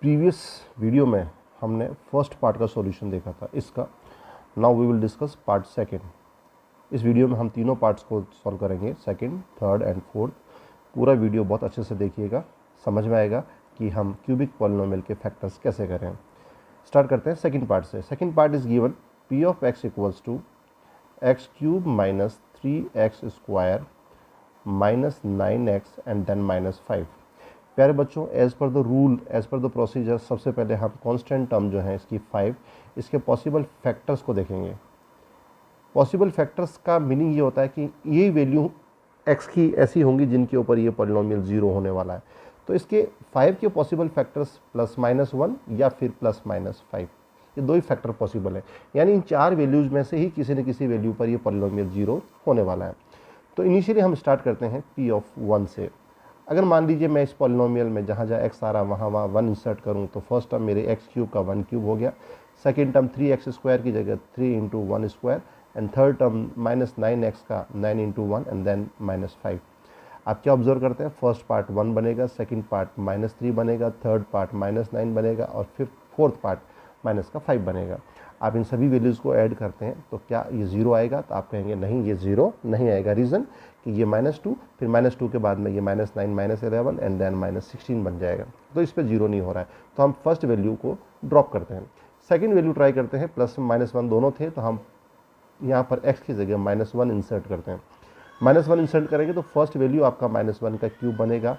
Previous video में हमने first part का सॉल्यूशन देखा था इसका। Now we will discuss part second. इस वीडियो में हम तीनों पार्ट्स को सॉल्व करेंगे, सेकंड, थर्ड एंड फोर्थ। पूरा वीडियो बहुत अच्छे से देखिएगा, समझ में आएगा कि हम क्यूबिक पॉलिनोमियल के फैक्टर्स कैसे करें। स्टार्ट करते हैं सेकंड पार्ट से। Second part is given p of x equals to x cube minus 3x square minus 9x and then minus 5। प्यारे बच्चों, as per the rule, as per the procedure, सबसे पहले हम कांस्टेंट टर्म जो है इसकी 5, इसके पॉसिबल फैक्टर्स को देखेंगे। पॉसिबल फैक्टर्स का मीनिंग ये होता है कि ये वैल्यू x की ऐसी होंगी जिनके ऊपर ये पॉलिनोमियल 0 होने वाला है। तो इसके 5 के पॉसिबल फैक्टर्स +-1 या फिर +-5, ये दो ही फैक्टर पॉसिबल है। यानी इन चार वैल्यूज में से ही किसी न किसी वैल्यू पर ये पॉलिनोमियल 0 होने वाला है। तो इनिशियली हम स्टार्ट करते हैं p ऑफ 1 से। अगर मान लीजिए मैं इस पॉलिनोमियल में जहाँ जहाँ x आ रहा वहाँ 1 इंसर्ट करूँ तो फर्स्ट टर्म मेरे x क्यूब का 1 क्यूब हो गया, सेकेंड टर्म 3x स्क्वायर की जगह 3 × 1 square and third term -9x का 9 × 1 एंड देन -5। आप क्या ऑब्जर्व करते हैं, फर्स्ट पार्ट 1 बनेगा, सेकंड पार्ट -3 बनेगा, थर्ड पार्ट -9 बनेगा और फिर फोर्थ पार्ट -5 बनेगा। आप इन सभी वैल्यूज़ को ऐड करते हैं तो क्या ये 0 आएगा? तो आप कहेंगे नहीं, ये 0 नहीं आएगा। रीज़न कि ये -2, फिर -2 के बाद में ये -9 -11 एंड देन -16 बन जाएगा, तो इस पर 0 नहीं हो रहा है। तो हम फर्स्ट वैल्यू को ड्रॉप करते हैं। सेकेंड वैल्यू ट्राई करते हैं, +-1 दोनों थे तो हम यहाँ पर x की जगह -1 इंसर्ट करते हैं। -1 इंसर्ट करेंगे तो फर्स्ट वैल्यू आपका -1 का क्यूब बनेगा,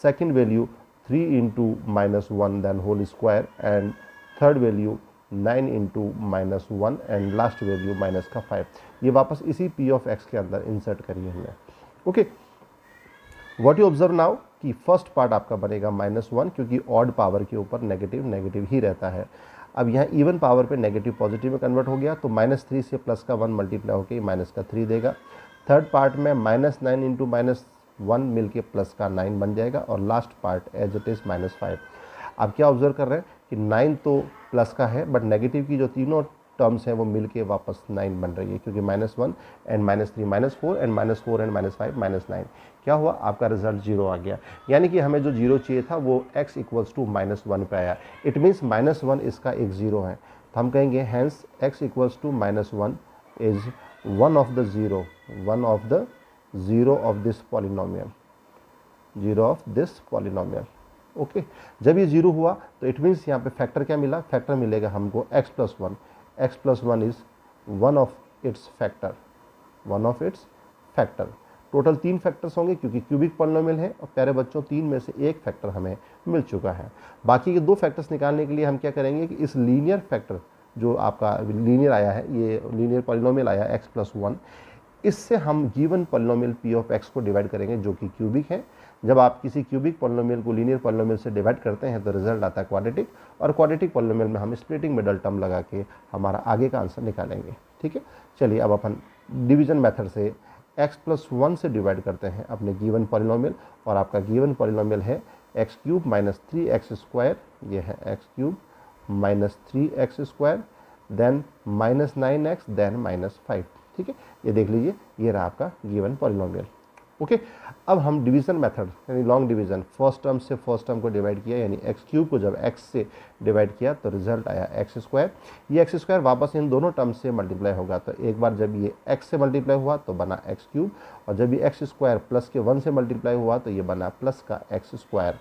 second value 3 × -1 then whole square and third value 9 × -1 and last value -5। ये वापस इसी p ऑफ x के अंदर इंसर्ट करिए हमने। Okay, what you observe now कि फर्स्ट पार्ट आपका बनेगा -1 क्योंकि ऑड पावर के ऊपर नेगेटिव नेगेटिव ही रहता है। अब यहाँ इवन पावर पे नेगेटिव पॉजिटिव में कन्वर्ट हो गया तो -3 से प्लस का 1 मल्टीप्लाई होकर माइनस का 3 देगा। थर्ड पार्ट में -9 × -1 मिलके प्लस का 9 बन जाएगा और last part as it is -5। आप क्या ऑब्जर्व कर रहे हैं कि 9 तो प्लस का है बट नेगेटिव की जो तीनों टर्म्स हैं वो मिलके वापस 9 बन रही है क्योंकि -1 एंड -3 -4 एंड -4 एंड -5 -9। क्या हुआ? आपका रिजल्ट 0 आ गया। यानी कि हमें जो 0 चाहिए था वो x इक्वल्स टू -1 पे आया। इट मीन्स -1 इसका एक 0 है। तो हम कहेंगे hence x equals to -1 is one of the zero of this polynomial, okay. जब ये 0 हुआ तो इट मीन्स यहाँ पे फैक्टर क्या मिला? फैक्टर मिलेगा हमको x+1। x+1 is one of its factor. Total 3 factors होंगे क्योंकि क्यूबिक पॉलिनोमियल है और प्यारे बच्चों 3 में से एक फैक्टर हमें मिल चुका है। बाकी के 2 फैक्टर्स निकालने के लिए हम क्या करेंगे कि इस लीनियर फैक्टर जो आपका लीनियर आया है, ये लीनियर पॉलिनोमियल आया x+1, इससे हम given polynomial p of x को डिवाइड करेंगे जो कि क्यूबिक है। जब आप किसी क्यूबिक पॉलिनोमियल को लीनियर पॉलिनोमियल से डिवाइड करते हैं तो रिजल्ट आता है क्वाड्रेटिक, और क्वाड्रेटिक पॉलिनोमियल में हम स्प्लिटिंग मिडल टर्म लगा के हमारा आगे का आंसर निकालेंगे। ठीक है, चलिए अब अपन डिवीजन मेथड से x+1 से डिवाइड करते हैं अपने गिवन पॉलिनोमियल, और आपका गिवन पॉलिनोमियल है x³ माइनस 3x स्क्वायर, ये है x³ minus 3x square then -9x then -5। ठीक है, ये देख लीजिए, ये रहा आपका गिवन पॉलिनोमियल। ओके, अब हम डिवीजन मेथड यानी लॉन्ग डिवीजन, फर्स्ट टर्म से फर्स्ट टर्म को डिवाइड किया, यानी x³ को जब x से डिवाइड किया तो रिजल्ट आया x²। ये x² वापस इन दोनों टर्म से मल्टीप्लाई होगा, तो एक बार जब ये x से मल्टीप्लाई हुआ तो बना x³ और जब ये x² प्लस के 1 से मल्टीप्लाई हुआ तो ये बना प्लस का x²।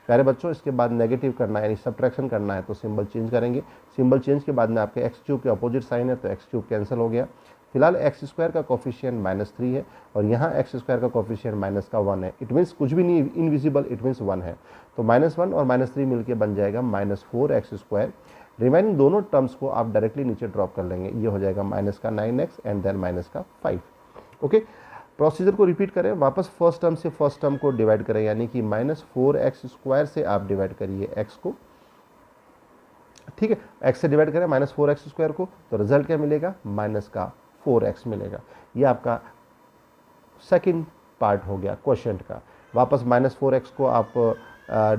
प्यारे बच्चों, इसके बाद नेगेटिव करना है यानी सब्ट्रैक्शन करना है तो सिंबल चेंज करेंगे। सिंबल चेंज के बाद में आपके x³ के अपोजिट साइन है तो x³ कैंसिल हो गया। फिलहाल x² का कोफिशिएंट -3 है और यहाँ x² का कोफिशिएंट -1 है। इट मीन्स कुछ भी नहीं इनविजिबल, इट मीन्स 1 है। तो -1 और -3 मिलके बन जाएगा -4x²। रिमेनिंग दोनों टर्म्स को आप डायरेक्टली नीचे ड्रॉप कर लेंगे, ये हो जाएगा -9x and then -5। Okay, procedure को रिपीट करें, वापस फर्स्ट टर्म से फर्स्ट टर्म को डिवाइड करें, यानी कि -4x² से आप डिवाइड करिए x को। ठीक है, x से डिवाइड करें -4x² को तो रिजल्ट क्या मिलेगा? -4x मिलेगा। ये आपका सेकंड पार्ट हो गया क्वोशिएंट का। वापस -4x को आप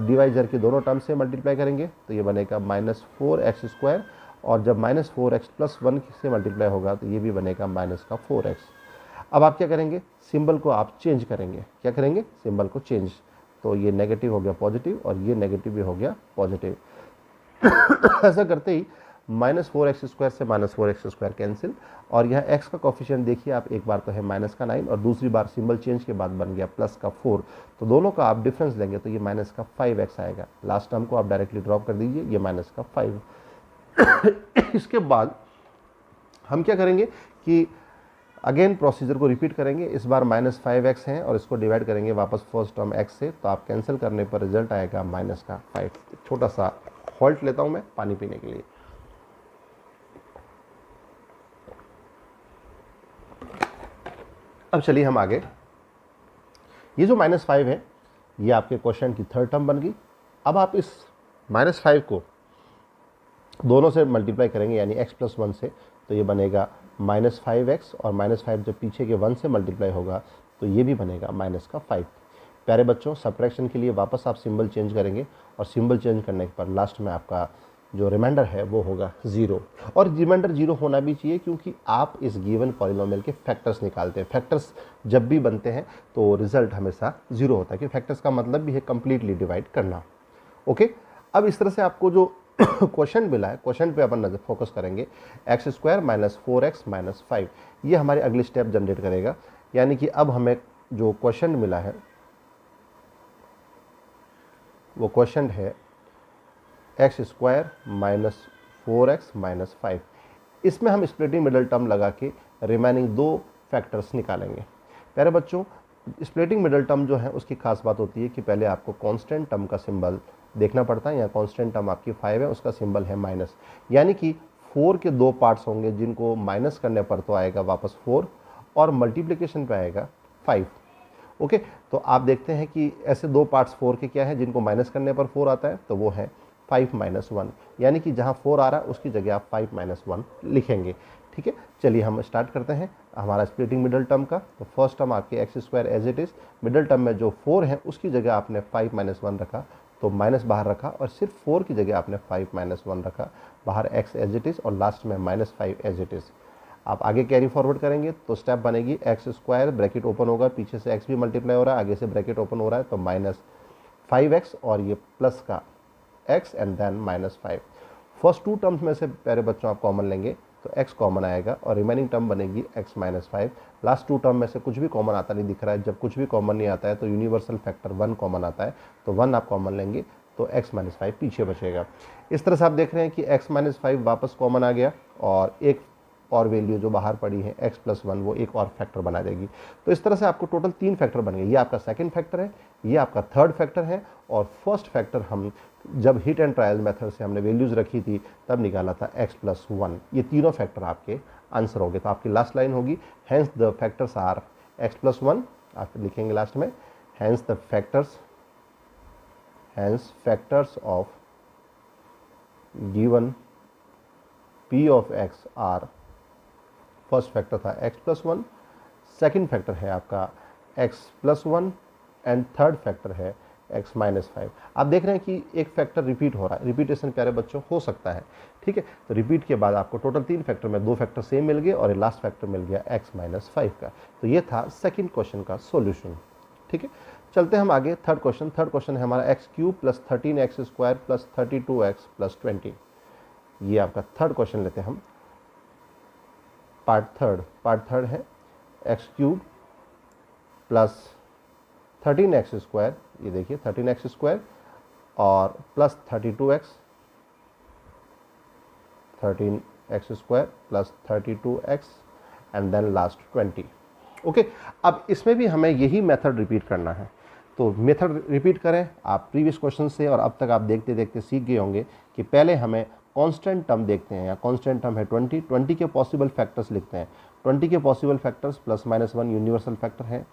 डिवाइजर के दोनों टर्म से मल्टीप्लाई करेंगे तो ये बनेगा -4x² और जब -4x + 1 से मल्टीप्लाई होगा तो ये भी बनेगा -4x। अब आप क्या करेंगे? सिंबल को आप चेंज करेंगे। क्या करेंगे? सिंबल को चेंज। तो ये नेगेटिव हो गया पॉजिटिव और ये नेगेटिव भी हो गया पॉजिटिव। ऐसा करते ही -4x² से -4x² कैंसिल, और यह x का कोफिशिएंट देखिए आप, एक बार तो है -9 और दूसरी बार सिंबल चेंज के बाद बन गया +4, तो दोनों का आप डिफरेंस लेंगे तो ये -5x आएगा। लास्ट टर्म को आप डायरेक्टली ड्रॉप कर दीजिए, ये -5। इसके बाद हम क्या करेंगे कि अगेन प्रोसीजर को रिपीट करेंगे। इस बार -5x है और इसको डिवाइड करेंगे वापस फर्स्ट टर्म x से, तो आप कैंसिल करने पर रिजल्ट आएगा -5। छोटा सा हॉल्ट लेता हूं मैं पानी पीने के लिए। अब चलिए हम आगे। ये जो -5 है ये आपके क्वेश्चन की थर्ड टर्म बन गई। अब आप इस -5 को दोनों से मल्टीप्लाई करेंगे यानी x+1 से, तो ये बनेगा -5x, और -5 जब पीछे के 1 से मल्टीप्लाई होगा तो ये भी बनेगा -5। प्यारे बच्चों, सब्ट्रैक्शन के लिए वापस आप सिंबल चेंज करेंगे, और सिंबल चेंज करने पर लास्ट में आपका जो रिमाइंडर है वो होगा 0, और रिमाइंडर 0 होना भी चाहिए क्योंकि आप इस गिवन पॉलिनोमियल के फैक्टर्स निकालते हैं। फैक्टर्स जब भी बनते हैं तो रिजल्ट हमेशा 0 होता है, क्योंकि फैक्टर्स का मतलब भी है कंप्लीटली डिवाइड करना। ओके, अब इस तरह से आपको जो क्वेश्चन मिला है, क्वेश्चन पे अपन नजर फोकस करेंगे। x² - 4x - 5 ये हमारे अगले स्टेप जनरेट करेगा, यानी कि अब हमें जो क्वेश्चन मिला है वो क्वेश्चन है x² - 4x - 5। इसमें हम स्प्लिटिंग मिडल टर्म लगा के रिमेनिंग 2 फैक्टर्स निकालेंगे। प्यारे बच्चों, स्प्लिटिंग मिडल टर्म जो है उसकी खास बात होती है कि पहले आपको कांस्टेंट टर्म का सिंबल देखना पड़ता है। यहाँ कांस्टेंट टर्म आपकी 5 है, उसका सिंबल है माइनस, यानी कि 4 के 2 पार्ट्स होंगे जिनको माइनस करने पर तो आएगा वापस 4, और मल्टीप्लिकेशन पे आएगा 5। ओके, तो आप देखते हैं कि ऐसे 2 पार्ट्स 4 के क्या है जिनको माइनस करने पर 4 आता है, तो वो है 5 - 1, यानी कि जहाँ 4 आ रहा है उसकी जगह आप 5 - 1 लिखेंगे। ठीक है, चलिए हम स्टार्ट करते हैं हमारा स्प्लिटिंग मिडल टर्म का। तो फर्स्ट टर्म आपके x² as it is, middle term में जो 4 है उसकी जगह आपने 5 - 1 रखा, तो माइनस बाहर रखा, और सिर्फ 4 की जगह आपने 5 - 1 रखा, बाहर x एज इट इज़ और लास्ट में -5 एज इट इज़। आप आगे कैरी फॉरवर्ड करेंगे तो स्टेप बनेगी x² ब्रैकेट ओपन होगा, पीछे से x भी मल्टीप्लाई हो रहा है, आगे से ब्रैकेट ओपन हो रहा है, तो -5x और ये प्लस का x and then -5। First 2 terms में से प्यारे बच्चों आप कॉमन लेंगे तो x कॉमन आएगा और रिमेनिंग टर्म बनेगी x - 5। लास्ट 2 टर्म में से कुछ भी कॉमन आता नहीं दिख रहा है। जब कुछ भी कॉमन नहीं आता है तो यूनिवर्सल फैक्टर 1 कॉमन आता है, तो 1 आप कॉमन लेंगे तो x - 5 पीछे बचेगा। इस तरह से आप देख रहे हैं कि x - 5 वापस कॉमन आ गया, और एक और वैल्यू जो बाहर पड़ी है x+1 वो एक और फैक्टर बना देगी। तो इस तरह से आपको टोटल 3 फैक्टर बन गए। ये आपका सेकंड फैक्टर है, ये आपका थर्ड फैक्टर है, और फर्स्ट फैक्टर हम जब हिट एंड ट्रायल मेथड से हमने वैल्यूज़ रखी थी तब निकाला था x+1। ये तीनों फैक्टर आपके आंसर हो गए। तो आपकी लास्ट लाइन होगी hence the factors are x+1, आप लिखेंगे लास्ट में hence the factors of given p of x are, first factor था x+1, सेकंड फैक्टर है आपका x+1 एंड थर्ड फैक्टर है x - 5। आप देख रहे हैं कि एक फैक्टर रिपीट हो रहा है। रिपीटेशन प्यारे बच्चों हो सकता है, ठीक है। तो रिपीट के बाद आपको टोटल 3 फैक्टर में 2 फैक्टर सेम मिल गए और लास्ट फैक्टर मिल गया x - 5 का। तो ये था सेकंड क्वेश्चन का सॉल्यूशन, ठीक है। चलते हैं हम आगे। थर्ड क्वेश्चन है हमारा x³ + 13x² + 32x + 20। ये आपका थर्ड क्वेश्चन लेते हैं हम। पार्ट थर्ड है x³ + 13x², ये देखिए 13x² और plus 32x, 13x² + 32x and then last 20। Okay, अब इसमें भी हमें यही मेथड रिपीट करना है। तो मेथड रिपीट करें आप प्रीवियस क्वेश्चन से, और अब तक आप देखते देखते सीख गए होंगे कि पहले हमें कांस्टेंट टर्म देखते हैं। या कांस्टेंट टर्म है 20 के पॉसिबल फैक्टर्स लिखते हैं। 20 के पॉसिबल फैक्टर्स +-1 यूनिवर्सल फैक्टर है,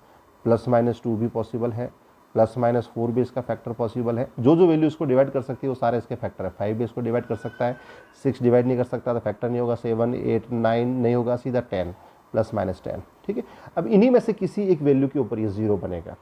+-2 भी पॉसिबल है, +-4 भी इसका फैक्टर पॉसिबल है। जो जो वैल्यू इसको डिवाइड कर सकती है वो सारे इसके फैक्टर है। 5 भी इसको डिवाइड कर सकता है, 6 डिवाइड नहीं कर सकता तो फैक्टर नहीं होगा, 7, 8, 9 नहीं होगा, सीधा 10 +-10, ठीक है। अब इन्हीं में से किसी एक वैल्यू के ऊपर ये 0 बनेगा।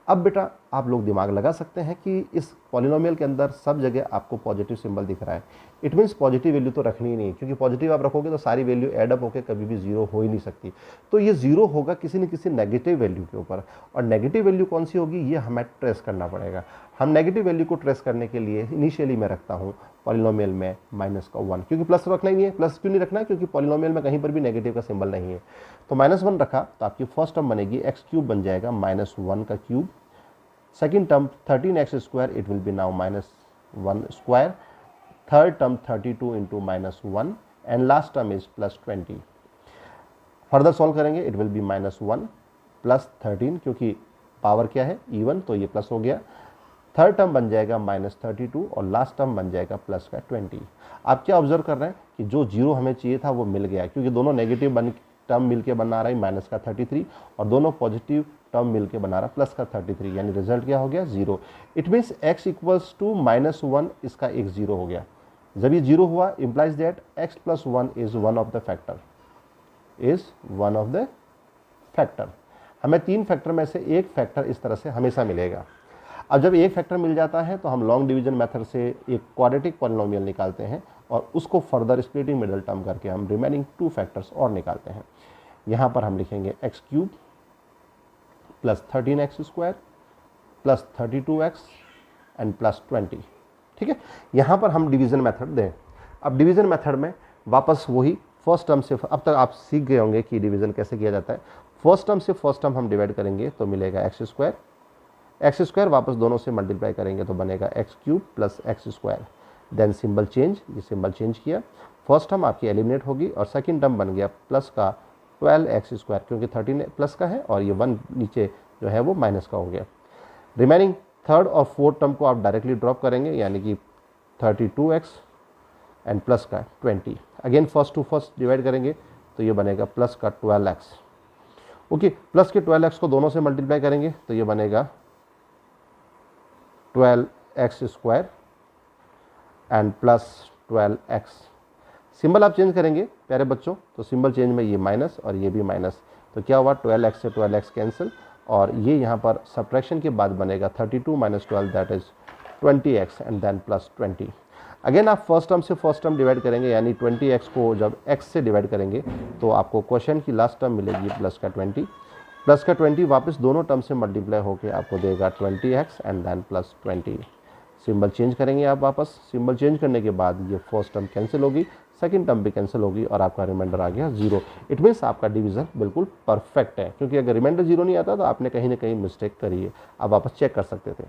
अब बेटा आप लोग दिमाग लगा सकते हैं कि इस पॉलिनोमियल के अंदर सब जगह आपको पॉजिटिव सिंबल दिख रहा है। इट मीन्स पॉजिटिव वैल्यू तो रखनी ही नहीं, क्योंकि पॉजिटिव आप रखोगे तो सारी वैल्यू एड अप होकर कभी भी 0 हो ही नहीं सकती। तो ये 0 होगा किसी न किसी नेगेटिव वैल्यू के ऊपर, और नेगेटिव वैल्यू कौन सी होगी ये हमें ट्रेस करना पड़ेगा। हम नेगेटिव वैल्यू को ट्रेस करने के लिए इनिशियली मैं रखता हूँ पॉलिनोमियल में माइनस का 1, क्योंकि प्लस रखना ही नहीं है। प्लस क्यों नहीं रखना है? क्योंकि पॉलिनोमियल में कहीं पर भी नेगेटिव का सिंबल नहीं है। तो -1 रखा तो आपकी फर्स्ट टर्म बनेगी x³ बन जाएगा -1 का cube. Second term 13x², it will B now -1 square. Third term 32 into -1 and last term is +20। Further solve करेंगे, इट विल बी -1 प्लस 13, क्योंकि पावर क्या है इवन, तो ये प्लस हो गया। थर्ड टर्म बन जाएगा -32 और लास्ट टर्म बन जाएगा प्लस का 20। आप क्या ऑब्जर्व कर रहे हैं कि जो जीरो हमें चाहिए था वो मिल गया, क्योंकि दोनों नेगेटिव टर्म मिलके बना रहा है माइनस का 33 और दोनों पॉजिटिव टर्म मिलके बना रहा है प्लस का 33, यानी रिजल्ट क्या हो गया 0। It means x equals to -1, इसका एक 0 हो गया। जब ये 0 हुआ implies that x + 1 is one of the factor, हमें 3 फैक्टर में से एक फैक्टर इस तरह से हमेशा मिलेगा। अब जब एक फैक्टर मिल जाता है तो हम लॉन्ग डिवीजन मेथड से एक क्वाड्रेटिक पॉलिनोमियल निकालते हैं और उसको फर्दर स्प्लिटिंग मिडल टर्म करके हम रिमेनिंग 2 फैक्टर्स और निकालते हैं। यहाँ पर हम लिखेंगे x³ + 13x² + 32x एंड +20। ठीक है, यहाँ पर हम डिवीजन मेथड दें। अब डिवीजन मेथड में वापस वही फर्स्ट टर्म से, अब तक आप सीख गए होंगे कि डिवीजन कैसे किया जाता है। फर्स्ट टर्म से फर्स्ट टर्म हम डिवाइड करेंगे तो मिलेगा x² वापस दोनों से मल्टीप्लाई करेंगे तो बनेगा x³ + x²। Then symbol change, ये सिंबल चेंज किया, फर्स्ट टर्म आपकी एलिमिनेट होगी और सेकंड टर्म बन गया प्लस का 12x², क्योंकि 13 प्लस का है और ये 1 नीचे जो है वो माइनस का हो गया। रिमेनिंग थर्ड और फोर्थ टर्म को आप डायरेक्टली ड्रॉप करेंगे, यानी कि 32x एंड प्लस का 20। Again first to first divide करेंगे तो ये बनेगा प्लस का 12x। ओके, प्लस के 12x को दोनों से मल्टीप्लाई करेंगे तो ये बनेगा 12x² and plus 12x। Symbol आप चेंज करेंगे प्यारे बच्चों, तो सिंबल चेंज में ये माइनस और ये भी माइनस, तो क्या हुआ 12x से 12x कैंसिल और ये यहाँ पर सब्ट्रैक्शन के बाद बनेगा 32 - 12 that is 20x and then +20। Again आप फर्स्ट टर्म से फर्स्ट टर्म डिवाइड करेंगे, यानी 20x को जब x से डिवाइड करेंगे तो आपको क्वेश्चन की लास्ट टर्म मिलेगी प्लस का 20 वापस दोनों टर्म से मल्टीप्लाई होकर आपको देगा 20x and then +20। Symbol change करेंगे आप वापस, सिंबल चेंज करने के बाद ये फर्स्ट टर्म कैंसिल होगी, सेकंड टर्म भी कैंसिल होगी और आपका रिमाइंडर आ गया 0। इट मीन्स आपका डिवीजन बिल्कुल परफेक्ट है, क्योंकि अगर रिमाइंडर 0 नहीं आता तो आपने कहीं ना कहीं मिस्टेक करी है, आप वापस चेक कर सकते थे।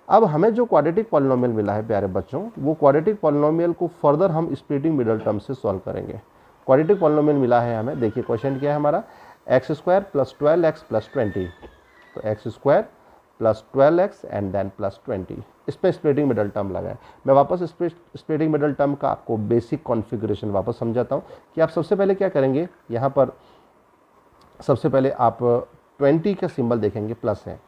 अब हमें जो क्वाड्रेटिक पॉलिनोमियल मिला है प्यारे बच्चों, वो क्वाड्रेटिक पॉलिनोमियल को फर्दर हम स्प्लिटिंग मिडल टर्म से सॉल्व करेंगे। क्वाड्रेटिक पॉलिनोमियल मिला है हमें, देखिए क्वेश्चन क्या है हमारा, x² + 12x + 20, तो x² + 12x एंड देन +20। इसमें स्प्लिटिंग मिडल टर्म लगा है। मैं वापस स्प्लिटिंग मिडल टर्म का आपको बेसिक कॉन्फ़िगरेशन वापस समझाता हूँ कि आप सबसे पहले क्या करेंगे, यहाँ पर सबसे पहले आप 20 का सिंबल देखेंगे प्लस है,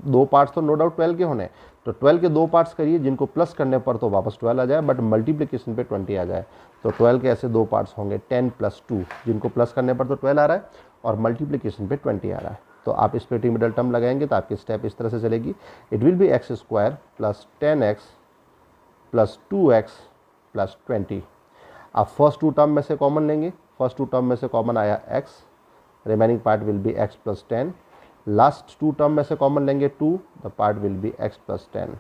2 पार्ट्स तो नो डाउट 12 के होने, तो 12 के 2 पार्ट्स करिए, जिनको प्लस करने पर तो वापस 12 आ जाए, बट मल्टीप्लिकेशन पे 20 आ जाए। तो 12 के ऐसे 2 पार्ट्स होंगे 10 + 2, जिनको प्लस करने पर तो 12 आ रहा है और मल्टीप्लिकेशन पे 20 आ रहा है। तो आप स्प्लिटिंग मिडल टर्म लगाएंगे तो आपकी स्टेप इस तरह से चलेगी, it will B x² + 10x + 2x + 20। आप फर्स्ट 2 टर्म में से कॉमन लेंगे, फर्स्ट 2 टर्म में से कॉमन आया x, remaining part will be x + 10। Last 2 term में से कॉमन लेंगे 2, the part will be x + 10।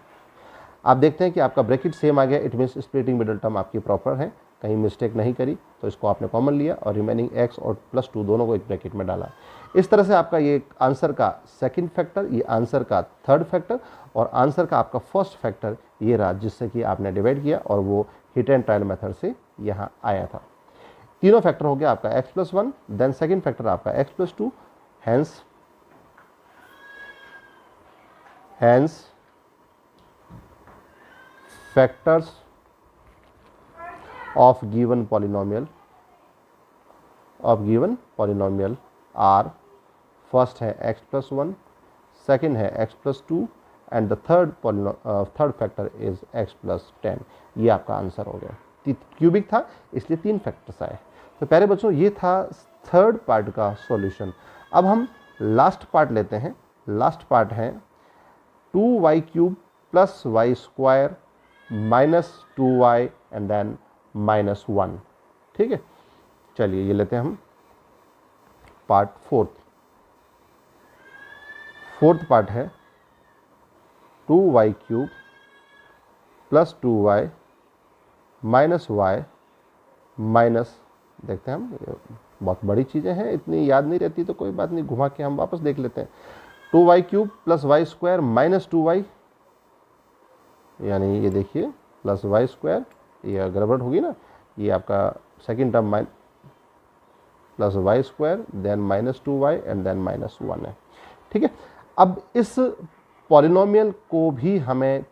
आप देखते हैं कि आपका ब्रैकेट सेम आ गया, it means splitting middle term आपकी प्रॉपर है, कहीं मिस्टेक नहीं करी, तो इसको आपने कॉमन लिया और रिमेनिंग x और +2 दोनों को एक ब्रैकेट में डाला। इस तरह से आपका ये आंसर का सेकंड फैक्टर, ये आंसर का थर्ड फैक्टर और आंसर का आपका फर्स्ट फैक्टर ये रहा, जिससे कि आपने डिवाइड किया और वो हिट एंड ट्रायल मेथड से यहाँ आया था। तीनों फैक्टर हो गया आपका x + 1, देन सेकंड फैक्टर आपका x + 2, hence factors of given polynomial are, first है x + 1, सेकंड है x + 2 and the third factor is x + 10। ये आपका आंसर हो गया। क्यूबिक था इसलिए 3 फैक्टर्स आए। तो प्यारे बच्चों ये था थर्ड पार्ट का सॉल्यूशन। अब हम लास्ट पार्ट लेते हैं। लास्ट पार्ट है 2y³ + y² - 2y and then -1। ठीक है, चलिए ये लेते हैं हम पार्ट फोर्थ पार्ट है 2y³ + 2y minus Y minus, देखते हैं हम, बहुत बड़ी चीज़ें हैं, इतनी याद नहीं रहती तो कोई बात नहीं, घुमा के हम वापस देख लेते हैं। 2y cube plus y square minus 2y, यानी ये देखिए प्लस वाई स्क्वायर, ये गड़बड़ होगी ना, ये आपका second term plus y square then minus 2y and then minus 1 है। ठीक है, अब इस पॉलिनोमियल को भी हमें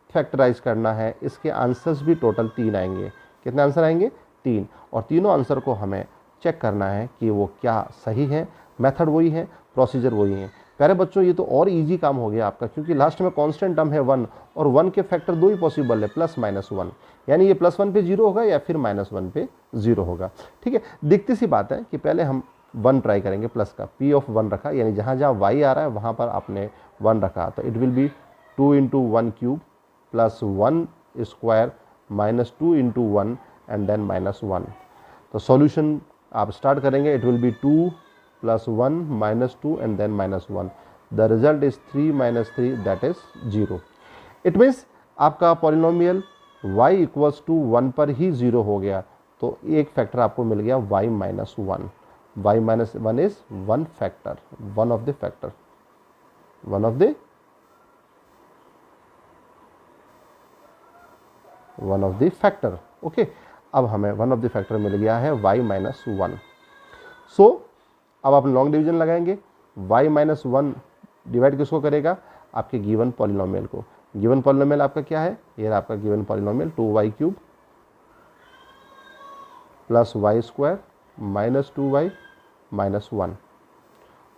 फैक्टराइज करना है, इसके आंसर्स भी टोटल 3 आएंगे। कितने आंसर आएंगे? 3, और तीनों आंसर को हमें चेक करना है कि वो क्या सही है, मेथड वही है, प्रोसीजर वही है। प्यारे बच्चों, ये तो और इजी काम हो गया आपका, क्योंकि लास्ट में कांस्टेंट टर्म है 1 और 1 के फैक्टर 2 ही पॉसिबल है, प्लस माइनस 1, यानी ये +1 पे 0 होगा या फिर -1 पे 0 होगा। ठीक है, दिखती सी बात है कि पहले हम 1 ट्राई करेंगे, प्लस का p ऑफ 1 रखा, यानी जहाँ जहाँ y आ रहा है वहाँ पर आपने 1 रखा, तो it will be 2 into 1 cube plus 1 square minus 2 into 1 and then minus 1। तो सॉल्यूशन आप स्टार्ट करेंगे, it will be 2 plus 1 minus 2 and then minus 1। The result is 3 minus 3, that is 0। It means आपका पॉलिनोमियल y इक्वल्स टू 1 पर ही 0 हो गया, तो एक factor आपको मिल गया y minus 1। y minus 1 is one factor, one of the factor, one of the factor. Okay, अब हमें वन ऑफ द फैक्टर मिल गया है y माइनस 1। सो अब आप लॉन्ग डिवीजन लगाएंगे, y माइनस 1 डिवाइड किसको करेगा? आपके गिवन पॉलिनोमियल को। गिवन पॉलिनोमियल आपका क्या है? ये आपका given polynomial 2y cube plus y square minus 2y minus 1।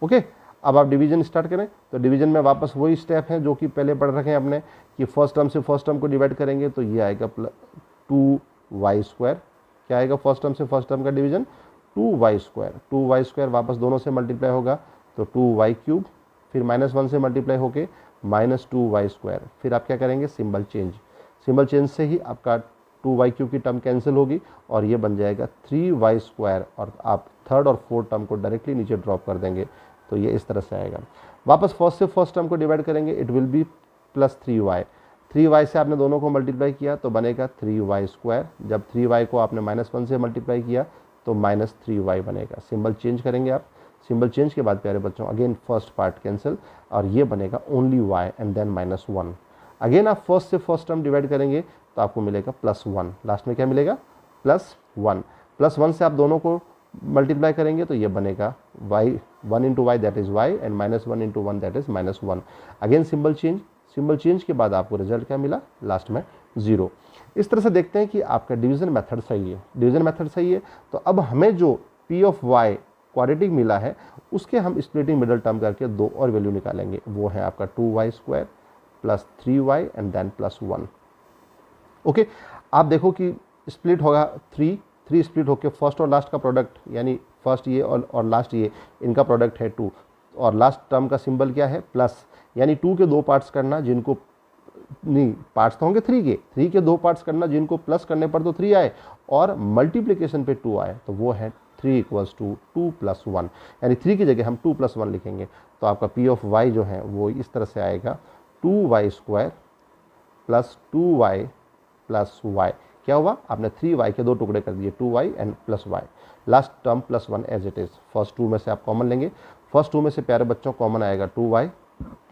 Okay, अब आप डिवीजन स्टार्ट करें, तो डिवीजन में वापस वही स्टेप है जो कि पहले पढ़ रखे हैं अपने, कि फर्स्ट टर्म से फर्स्ट टर्म को डिवाइड करेंगे, तो ये आएगा 2y स्क्वायर। क्या आएगा फर्स्ट टर्म से फर्स्ट टर्म का division? 2y square. 2y square वापस दोनों से मल्टीप्लाई होगा, तो 2y क्यूब, फिर -1 से मल्टीप्लाई होके माइनस 2y स्क्वायर। फिर आप क्या करेंगे? Symbol change. सिंबल चेंज से ही आपका 2y क्यूब की टर्म कैंसिल होगी और ये बन जाएगा 3y स्क्वायर, और आप थर्ड और फोर्थ टर्म को डायरेक्टली नीचे ड्रॉप कर देंगे, तो ये इस तरह से आएगा। वापस फर्स्ट से फर्स्ट टर्म को डिवाइड करेंगे, it will B plus 3y। 3y से आपने दोनों को मल्टीप्लाई किया तो बनेगा 3y स्क्वायर। जब 3y को आपने -1 से मल्टीप्लाई किया तो माइनस 3y बनेगा। सिंबल चेंज करेंगे आप। सिंबल चेंज के बाद प्यारे बच्चों अगेन फर्स्ट पार्ट कैंसिल, और ये बनेगा only y and then -1। Again आप फर्स्ट से फर्स्ट टर्म डिवाइड करेंगे तो आपको मिलेगा +1। लास्ट में क्या मिलेगा? +1। +1 से आप दोनों को मल्टीप्लाई करेंगे तो ये बनेगा y, 1 into y that is y and -1 into 1 that is -1। Again symbol change. Symbol change के बाद आपको रिजल्ट क्या मिला? लास्ट में 0। इस तरह से देखते हैं कि आपका डिवीजन मेथड सही है। डिवीजन मेथड सही है, तो अब हमें जो p ऑफ y क्वाड्रेटिक मिला है उसके हम स्प्लिटिंग मिडल टर्म करके 2 और वैल्यू निकालेंगे। वो है आपका 2y square plus 3y and then +1। Okay, आप देखो कि स्प्लिट होगा 3 स्प्लिट होकर फर्स्ट और लास्ट का प्रोडक्ट, यानी फर्स्ट ये और लास्ट ये, इनका प्रोडक्ट है 2, और लास्ट टर्म का सिंबल क्या है? प्लस, यानी 2 के 2 पार्ट्स करना जिनको, नहीं पार्ट्स तो होंगे 3 के 2 पार्ट्स करना जिनको प्लस करने पर तो 3 आए और मल्टीप्लिकेशन पे 2 आए, तो वो है 3 इक्वल्स टू 2 + 1, यानी 3 की जगह हम 2 + 1 लिखेंगे। तो आपका p ऑफ y जो है वो इस तरह से आएगा 2y square plus 2y plus y। क्या हुआ? आपने 3y के 2 टुकड़े कर दिए, 2y and +y। Last term +1 as it is. First 2 में से आप कॉमन लेंगे। फर्स्ट 2 में से प्यारे बच्चों कॉमन आएगा 2y,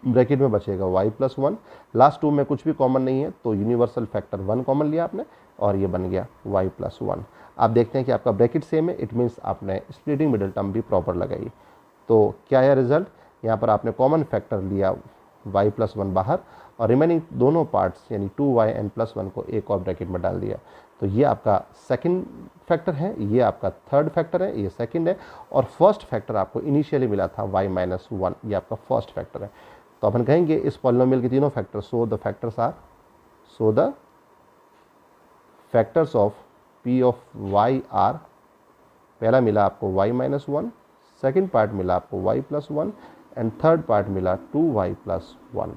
ब्रैकेट में बचेगा y + 1। लास्ट 2 में कुछ भी कॉमन नहीं है, तो यूनिवर्सल फैक्टर 1 कॉमन लिया आपने और ये बन गया y + 1। आप देखते हैं कि आपका ब्रैकेट सेम है, इट मीन्स आपने स्प्लिटिंग मिडल टर्म भी प्रॉपर लगाई। तो क्या है रिजल्ट? यहाँ पर आपने कॉमन फैक्टर लिया y + 1 बाहर, और रिमेनिंग दोनों पार्ट्स यानी 2y एंड +1 को एक और ब्रैकेट में डाल दिया। तो ये आपका सेकंड फैक्टर है, ये आपका थर्ड फैक्टर है, ये सेकंड है, और फर्स्ट फैक्टर आपको इनिशियली मिला था y - 1, ये आपका फर्स्ट फैक्टर है। तो अपन कहेंगे इस पॉलिनोमियल के तीनों factor, so the factors of p of y are, पहला मिला आपको y - 1, सेकंड पार्ट मिला आपको y + 1 एंड थर्ड पार्ट मिला 2y + 1।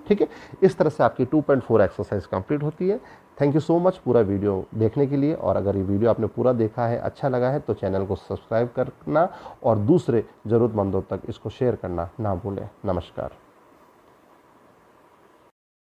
ठीक है, इस तरह से आपकी 2.4 एक्सरसाइज कंप्लीट होती है। थैंक यू सो मच पूरा वीडियो देखने के लिए, और अगर ये वीडियो आपने पूरा देखा है, अच्छा लगा है, तो चैनल को सब्सक्राइब करना और दूसरे ज़रूरतमंदों तक इसको शेयर करना ना भूलें। नमस्कार।